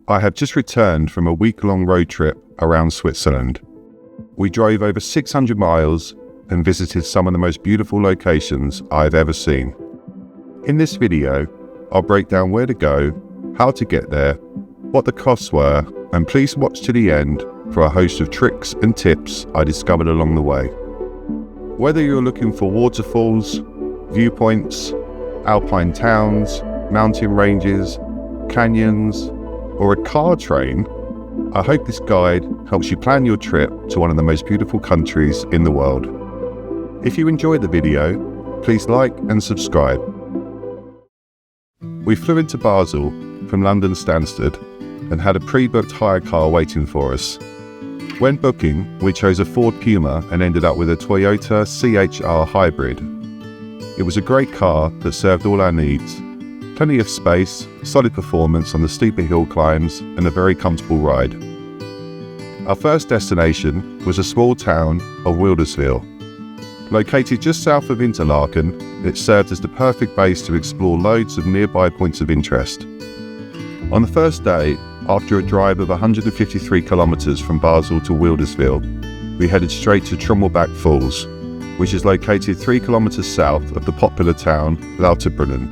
I have just returned from a week-long road trip around Switzerland. We drove over 600 miles and visited some of the most beautiful locations I've ever seen. In this video, I'll break down where to go, how to get there, what the costs were, and please watch to the end for a host of tricks and tips I discovered along the way. Whether you're looking for waterfalls, viewpoints, alpine towns, mountain ranges, canyons, or a car train, I hope this guide helps you plan your trip to one of the most beautiful countries in the world. If you enjoyed the video, please like and subscribe. We flew into Basel from London Stansted and had a pre-booked hire car waiting for us. When booking, we chose a Ford Puma and ended up with a Toyota CHR hybrid. It was a great car that served all our needs. Plenty of space, solid performance on the steeper hill climbs, and a very comfortable ride. Our first destination was a small town of Wilderswil. Located just south of Interlaken, it served as the perfect base to explore loads of nearby points of interest. On the first day, after a drive of 153 kilometres from Basel to Wilderswil, we headed straight to Trümmelbach Falls, which is located 3 kilometres south of the popular town Lauterbrunnen.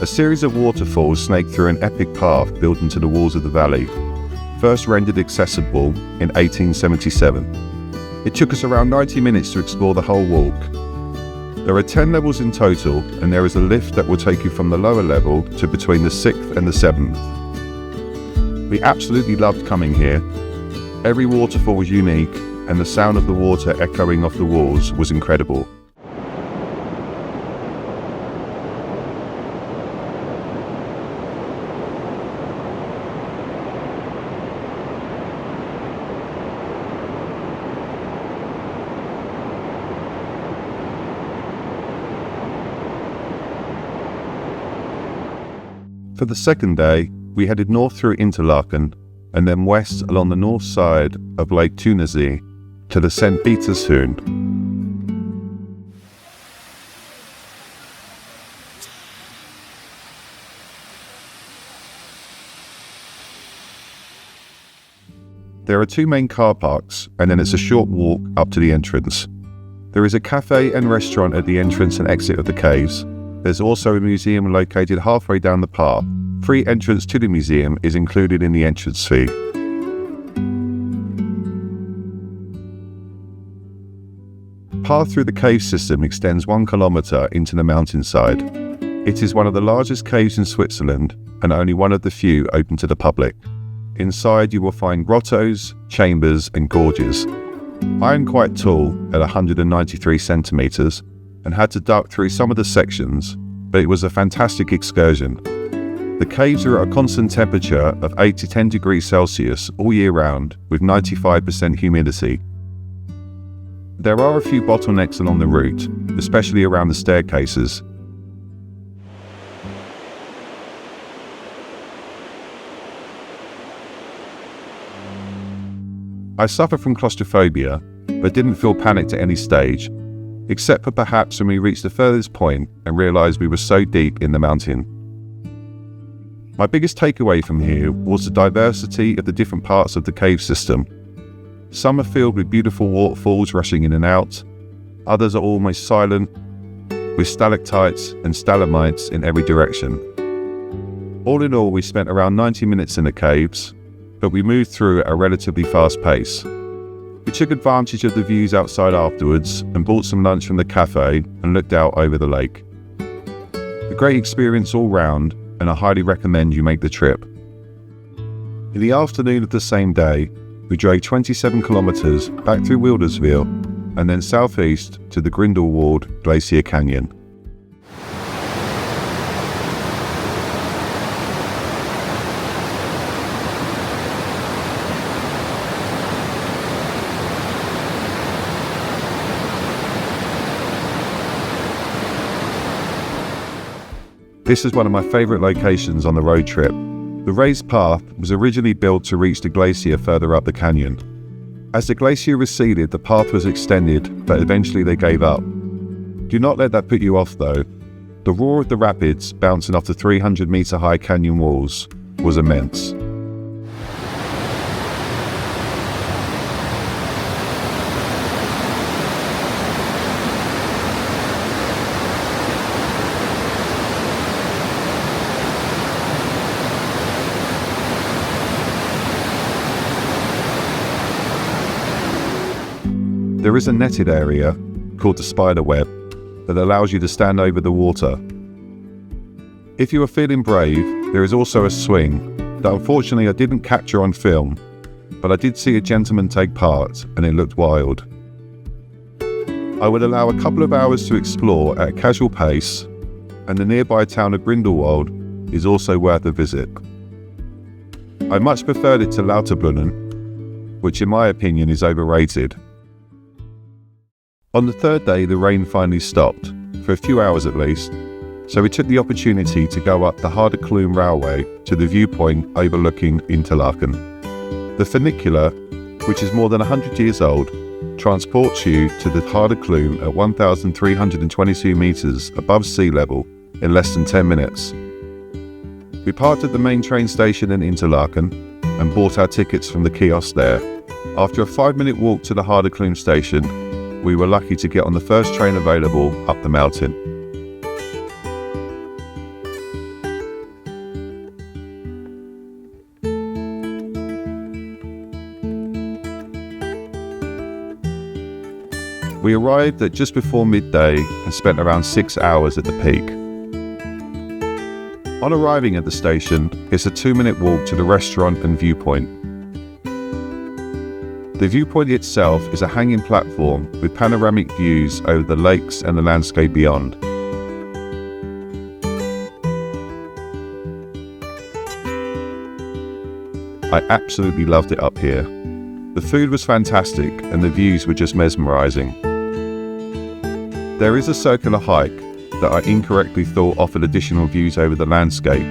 A series of waterfalls snake through an epic path built into the walls of the valley, first rendered accessible in 1877. It took us around 90 minutes to explore the whole walk. There are 10 levels in total, and there is a lift that will take you from the lower level to between the 6th and the 7th. We absolutely loved coming here. Every waterfall was unique, and the sound of the water echoing off the walls was incredible. For the second day, we headed north through Interlaken and then west along the north side of Lake Thunesee to the St. Beatus-Höhlen. There are 2 main car parks, and then it's a short walk up to the entrance. There is a cafe and restaurant at the entrance and exit of the caves. There's also a museum located halfway down the path. Free entrance to the museum is included in the entrance fee. The path through the cave system extends 1 kilometre into the mountainside. It is one of the largest caves in Switzerland and only one of the few open to the public. Inside you will find grottos, chambers and gorges. I am quite tall at 193 centimetres and had to duck through some of the sections, but it was a fantastic excursion. The caves are at a constant temperature of 8 to 10 degrees Celsius all year round with 95% humidity. There are a few bottlenecks along the route, especially around the staircases. I suffer from claustrophobia, but didn't feel panicked at any stage, except for perhaps when we reached the furthest point and realised we were so deep in the mountain. My biggest takeaway from here was the diversity of the different parts of the cave system. Some are filled with beautiful waterfalls rushing in and out, others are almost silent, with stalactites and stalagmites in every direction. All in all, we spent around 90 minutes in the caves, but we moved through at a relatively fast pace. We took advantage of the views outside afterwards and bought some lunch from the cafe and looked out over the lake. A great experience all round, and I highly recommend you make the trip. In the afternoon of the same day, we drove 27 kilometres back through Wilderswil and then southeast to the Grindelwald Glacier Canyon. This is one of my favourite locations on the road trip. The raised path was originally built to reach the glacier further up the canyon. As the glacier receded, the path was extended, but eventually they gave up. Do not let that put you off though. The roar of the rapids bouncing off the 300-metre high canyon walls was immense. There is a netted area called the spider web that allows you to stand over the water. If you are feeling brave, there is also a swing that unfortunately I didn't capture on film, but I did see a gentleman take part and it looked wild. I would allow a couple of hours to explore at a casual pace, and the nearby town of Grindelwald is also worth a visit. I much preferred it to Lauterbrunnen, which in my opinion is overrated. On the third day, the rain finally stopped, for a few hours at least, so we took the opportunity to go up the Klum railway to the viewpoint overlooking Interlaken. The funicular, which is more than 100 years old, transports you to the Klum at 1,322 metres above sea level in less than 10 minutes. We parked at the main train station in Interlaken and bought our tickets from the kiosk there. After a 5-minute walk to the Klum station, we were lucky to get on the first train available up the mountain. We arrived at just before midday and spent around 6 hours at the peak. On arriving at the station, it's a 2-minute walk to the restaurant and viewpoint. The viewpoint itself is a hanging platform with panoramic views over the lakes and the landscape beyond. I absolutely loved it up here. The food was fantastic and the views were just mesmerizing. There is a circular hike that I incorrectly thought offered additional views over the landscape,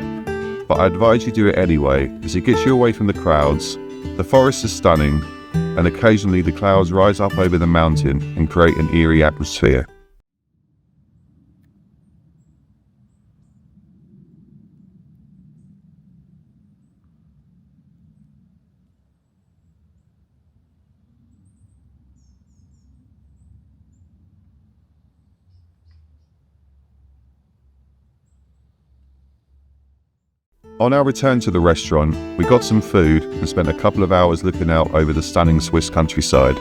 but I advise you do it anyway as it gets you away from the crowds. The forest is stunning, and occasionally the clouds rise up over the mountain and create an eerie atmosphere. On our return to the restaurant, we got some food and spent a couple of hours looking out over the stunning Swiss countryside.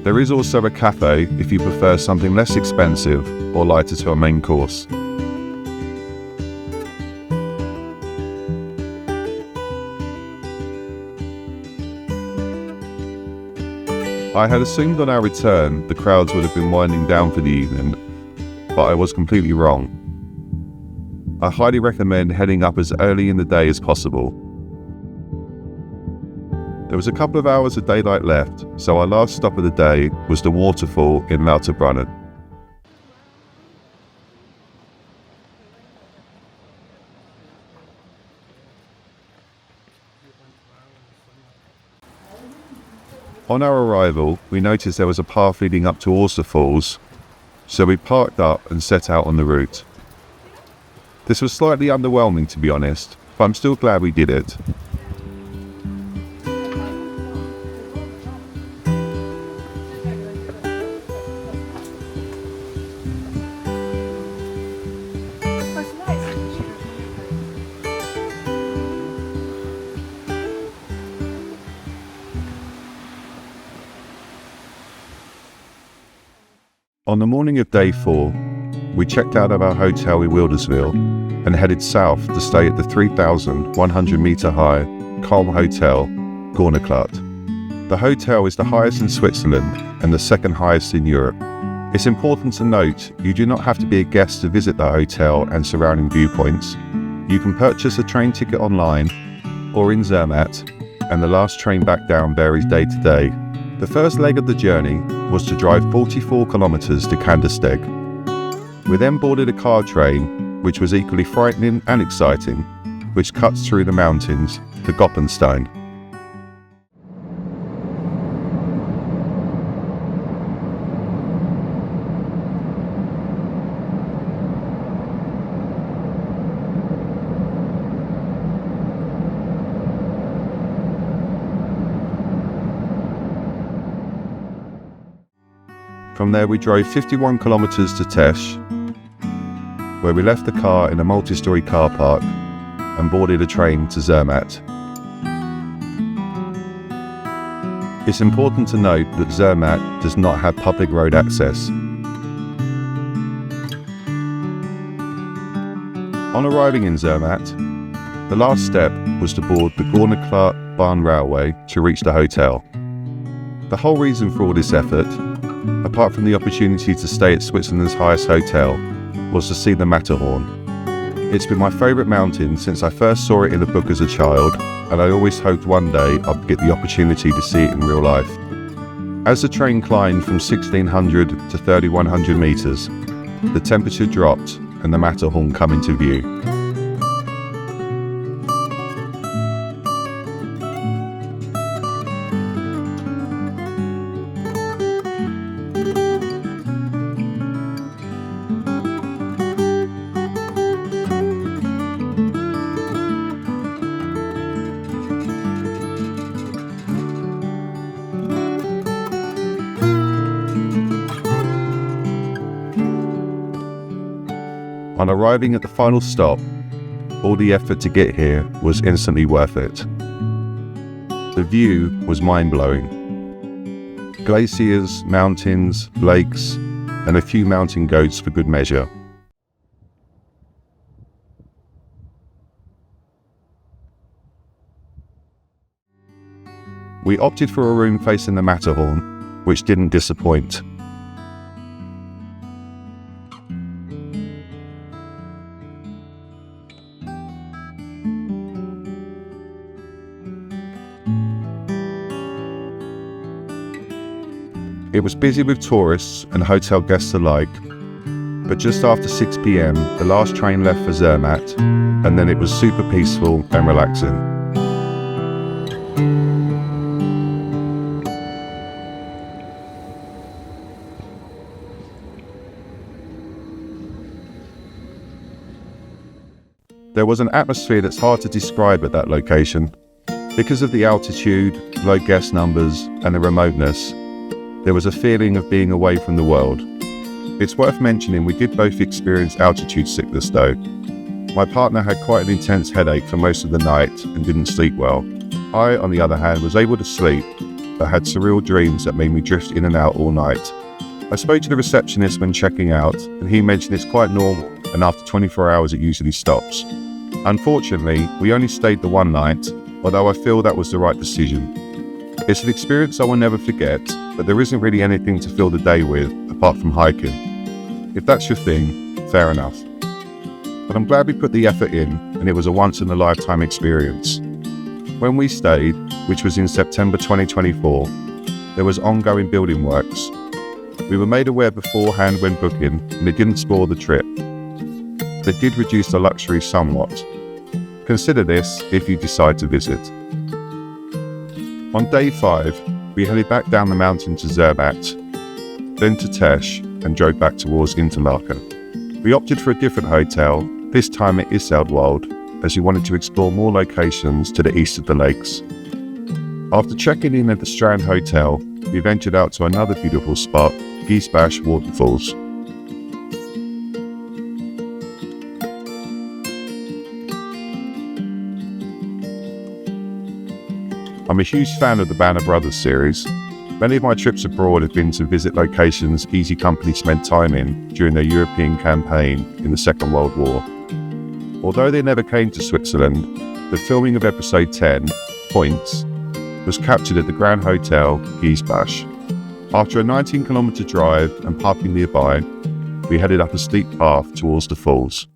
There is also a cafe if you prefer something less expensive or lighter to a main course. I had assumed on our return the crowds would have been winding down for the evening, but I was completely wrong. I highly recommend heading up as early in the day as possible. There was a couple of hours of daylight left, so our last stop of the day was the waterfall in Lauterbrunnen. On our arrival, we noticed there was a path leading up to Falls, so we parked up and set out on the route. This was slightly underwhelming to be honest, but I'm still glad we did it. On the morning of day 4, we checked out of our hotel in Wilderswil and headed south to stay at the 3,100 metre high Kulmhotel Gornergrat. The hotel is the highest in Switzerland and the second highest in Europe. It's important to note you do not have to be a guest to visit the hotel and surrounding viewpoints. You can purchase a train ticket online or in Zermatt, and the last train back down varies day to day. The first leg of the journey was to drive 44 kilometres to Kandersteg. We then boarded a car train, which was equally frightening and exciting, which cuts through the mountains to Goppenstein. From there we drove 51 kilometres to Tesch, where we left the car in a multi-storey car park and boarded a train to Zermatt. It's important to note that Zermatt does not have public road access. On arriving in Zermatt, the last step was to board the Gornergrat Bahn railway to reach the hotel. The whole reason for all this effort, apart from the opportunity to stay at Switzerland's highest hotel, was to see the Matterhorn. It's been my favourite mountain since I first saw it in a book as a child, and I always hoped one day I'd get the opportunity to see it in real life. As the train climbed from 1600 to 3100 metres, the temperature dropped and the Matterhorn come into view. On arriving at the final stop, all the effort to get here was instantly worth it. The view was mind-blowing. Glaciers, mountains, lakes, and a few mountain goats for good measure. We opted for a room facing the Matterhorn, which didn't disappoint. It was busy with tourists and hotel guests alike, but just after 6 p.m, the last train left for Zermatt, and then it was super peaceful and relaxing. There was an atmosphere that's hard to describe at that location. Because of the altitude, low guest numbers, and the remoteness, there was a feeling of being away from the world. It's worth mentioning we did both experience altitude sickness though. My partner had quite an intense headache for most of the night and didn't sleep well. I, on the other hand, was able to sleep, but had surreal dreams that made me drift in and out all night. I spoke to the receptionist when checking out, and he mentioned it's quite normal, and after 24 hours it usually stops. Unfortunately, we only stayed the one night, although I feel that was the right decision. It's an experience I will never forget, but there isn't really anything to fill the day with, apart from hiking. If that's your thing, fair enough. But I'm glad we put the effort in, and it was a once-in-a-lifetime experience. When we stayed, which was in September 2024, there was ongoing building works. We were made aware beforehand when booking, and it didn't spoil the trip. They did reduce the luxury somewhat. Consider this if you decide to visit. On day 5, we headed back down the mountain to Zermatt, then to Tesch, and drove back towards Interlaken. We opted for a different hotel, this time at Iseltwald, as we wanted to explore more locations to the east of the lakes. After checking in at the Strand Hotel, we ventured out to another beautiful spot, Giesbach Waterfalls. I'm a huge fan of the Band of Brothers series. Many of my trips abroad have been to visit locations Easy Company spent time in during their European campaign in the Second World War. Although they never came to Switzerland, the filming of episode 10, Points, was captured at the Grand Hotel, Giesbach. After a 19-kilometre drive and parking nearby, we headed up a steep path towards the falls.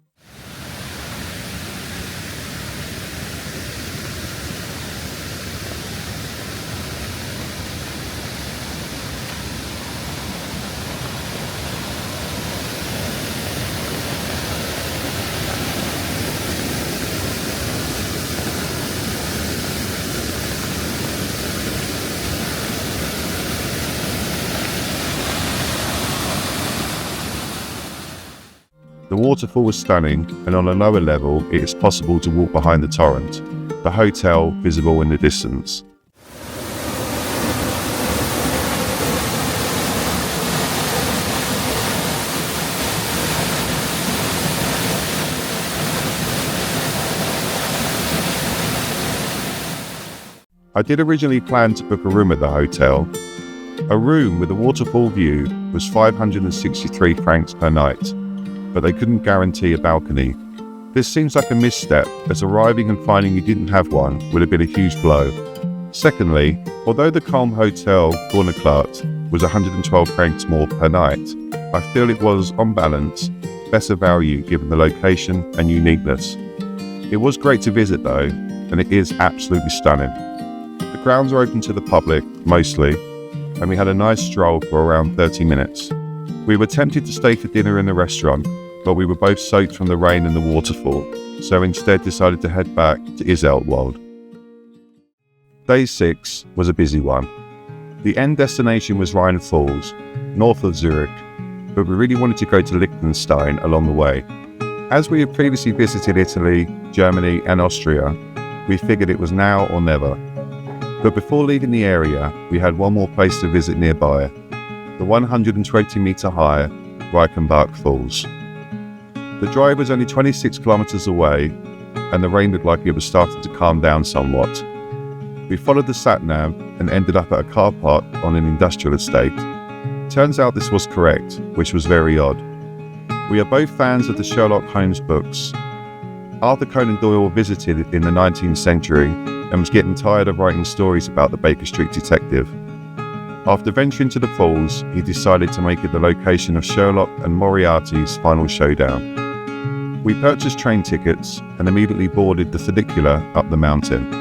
The waterfall was stunning, and on a lower level it is possible to walk behind the torrent, the hotel visible in the distance. I did originally plan to book a room at the hotel. A room with a waterfall view was 563 francs per night, but they couldn't guarantee a balcony. This seems like a misstep, as arriving and finding you didn't have one would have been a huge blow. Secondly, although the Kulmhotel Gornergrat was 112 francs more per night, I feel it was, on balance, better value given the location and uniqueness. It was great to visit though, and it is absolutely stunning. The grounds are open to the public, mostly, and we had a nice stroll for around 30 minutes. We were tempted to stay for dinner in the restaurant, but we were both soaked from the rain and the waterfall, so instead decided to head back to Interlaken. Day 6 was a busy one. The end destination was Rhine Falls, north of Zurich, but we really wanted to go to Liechtenstein along the way. As we had previously visited Italy, Germany and Austria, we figured it was now or never. But before leaving the area, we had one more place to visit nearby, the 120-metre high Trümmelbach Falls. The drive was only 26 kilometers away, and the rain looked like it was starting to calm down somewhat. We followed the sat-nav and ended up at a car park on an industrial estate. Turns out this was correct, which was very odd. We are both fans of the Sherlock Holmes books. Arthur Conan Doyle visited in the 19th century and was getting tired of writing stories about the Baker Street detective. After venturing to the falls, he decided to make it the location of Sherlock and Moriarty's final showdown. We purchased train tickets and immediately boarded the funicular up the mountain.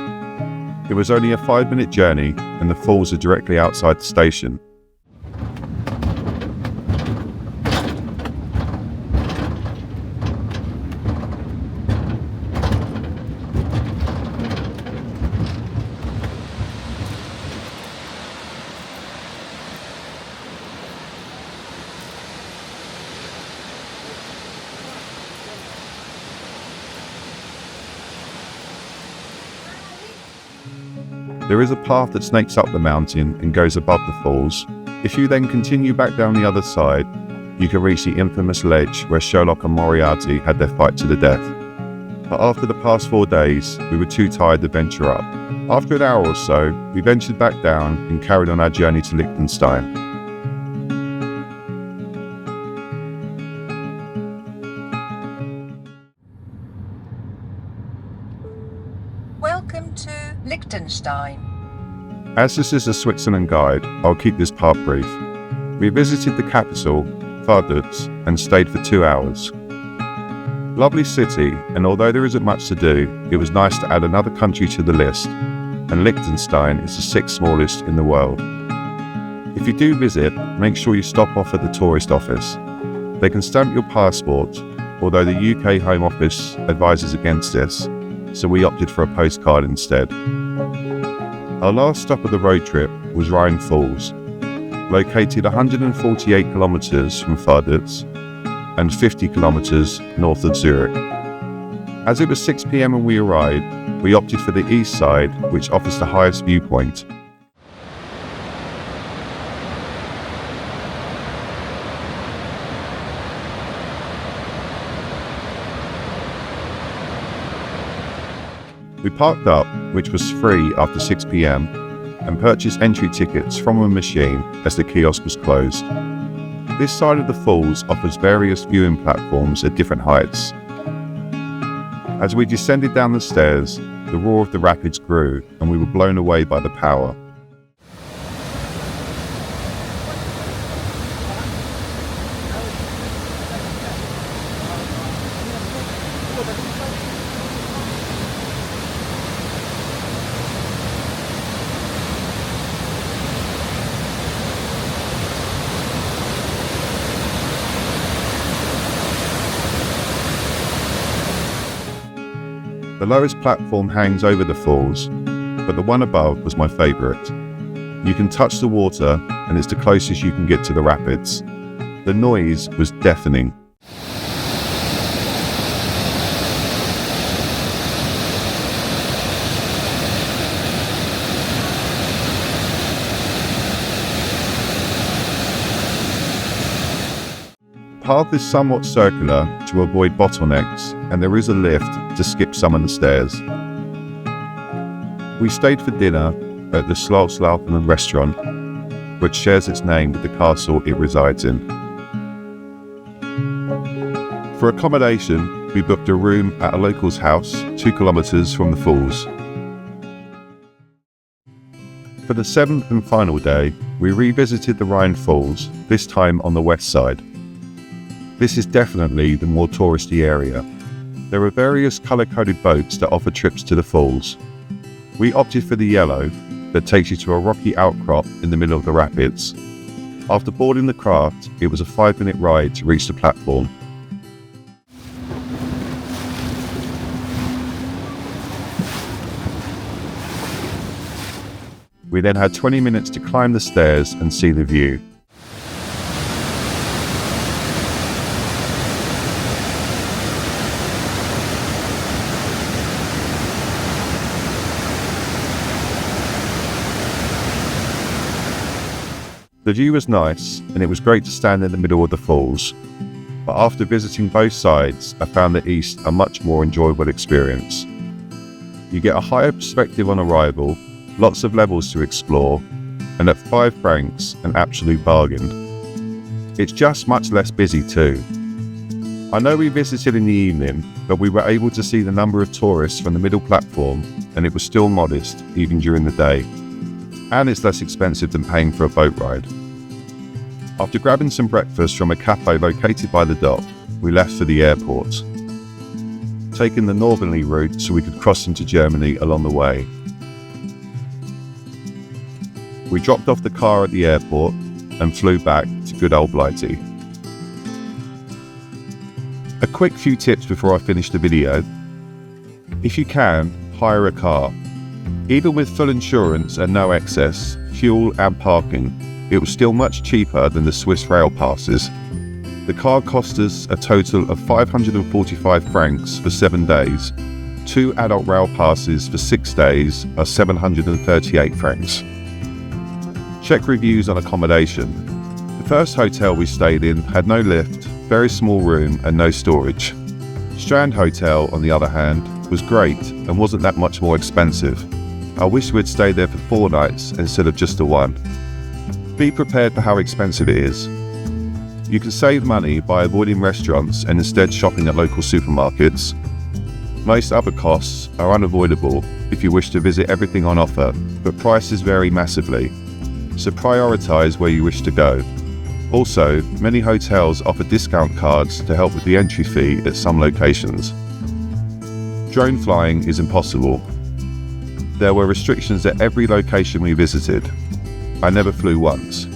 It was only a 5-minute journey and the falls are directly outside the station. There is a path that snakes up the mountain and goes above the falls. If you then continue back down the other side, you can reach the infamous ledge where Sherlock and Moriarty had their fight to the death. But after the past 4 days, we were too tired to venture up. After an hour or so, we ventured back down and carried on our journey to Liechtenstein. Welcome to Liechtenstein. As this is a Switzerland guide, I'll keep this part brief. We visited the capital, Vaduz, and stayed for 2 hours. Lovely city, and although there isn't much to do, it was nice to add another country to the list, and Liechtenstein is the 6th smallest in the world. If you do visit, make sure you stop off at the tourist office. They can stamp your passport, although the UK Home Office advises against this, so we opted for a postcard instead. Our last stop of the road trip was Rhine Falls, located 148 kilometers from Vaduz and 50 kilometers north of Zurich. As it was 6 p.m. when we arrived, we opted for the east side, which offers the highest viewpoint. We parked up, which was free after 6 p.m, and purchased entry tickets from a machine as the kiosk was closed. This side of the falls offers various viewing platforms at different heights. As we descended down the stairs, the roar of the rapids grew and we were blown away by the power. The lowest platform hangs over the falls, but the one above was my favourite. You can touch the water and it's the closest you can get to the rapids. The noise was deafening. The path is somewhat circular to avoid bottlenecks, and there is a lift to skip some of the stairs. We stayed for dinner at the Lauterbrunnen restaurant, which shares its name with the castle it resides in. For accommodation, we booked a room at a local's house 2 kilometres from the falls. For the 7th and final day, we revisited the Rhine Falls, this time on the west side. This is definitely the more touristy area. There are various colour-coded boats that offer trips to the falls. We opted for the yellow, that takes you to a rocky outcrop in the middle of the rapids. After boarding the craft, it was a 5-minute ride to reach the platform. We then had 20 minutes to climb the stairs and see the view. The view was nice, and it was great to stand in the middle of the falls. But after visiting both sides, I found the east a much more enjoyable experience. You get a higher perspective on arrival, lots of levels to explore, and at 5 francs, an absolute bargain. It's just much less busy too. I know we visited in the evening, but we were able to see the number of tourists from the middle platform, and it was still modest, even during the day. And it's less expensive than paying for a boat ride. After grabbing some breakfast from a cafe located by the dock, we left for the airport, taking the northerly route so we could cross into Germany along the way. We dropped off the car at the airport and flew back to good old Blighty. A quick few tips before I finish the video. If you can, hire a car. Even with full insurance and no excess, fuel and parking, it was still much cheaper than the Swiss rail passes. The car cost us a total of 545 francs for 7 days. 2 adult rail passes for 6 days are 738 francs. Check reviews on accommodation. The first hotel we stayed in had no lift, very small room and no storage. Strand Hotel, on the other hand, was great and wasn't that much more expensive. I wish we'd stayed there for 4 nights instead of just the 1. Be prepared for how expensive it is. You can save money by avoiding restaurants and instead shopping at local supermarkets. Most other costs are unavoidable if you wish to visit everything on offer, but prices vary massively, so prioritise where you wish to go. Also, many hotels offer discount cards to help with the entry fee at some locations. Drone flying is impossible. There were restrictions at every location we visited. I never flew once.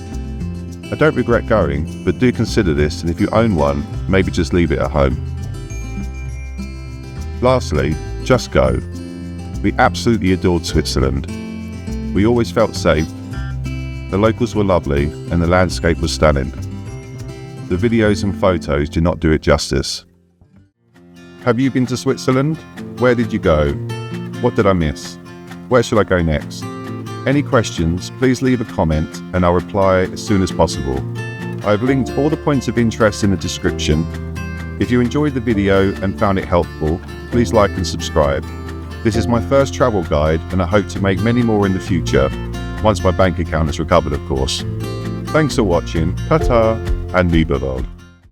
I don't regret going, but do consider this, and if you own one, maybe just leave it at home. Lastly, just go. We absolutely adored Switzerland. We always felt safe. The locals were lovely, and the landscape was stunning. The videos and photos do not do it justice. Have you been to Switzerland? Where did you go? What did I miss? Where should I go next? Any questions, please leave a comment and I'll reply as soon as possible. I've linked all the points of interest in the description. If you enjoyed the video and found it helpful, please like and subscribe. This is my first travel guide and I hope to make many more in the future, once my bank account is recovered of course. Thanks for watching, ta-ta, and liebe Welt.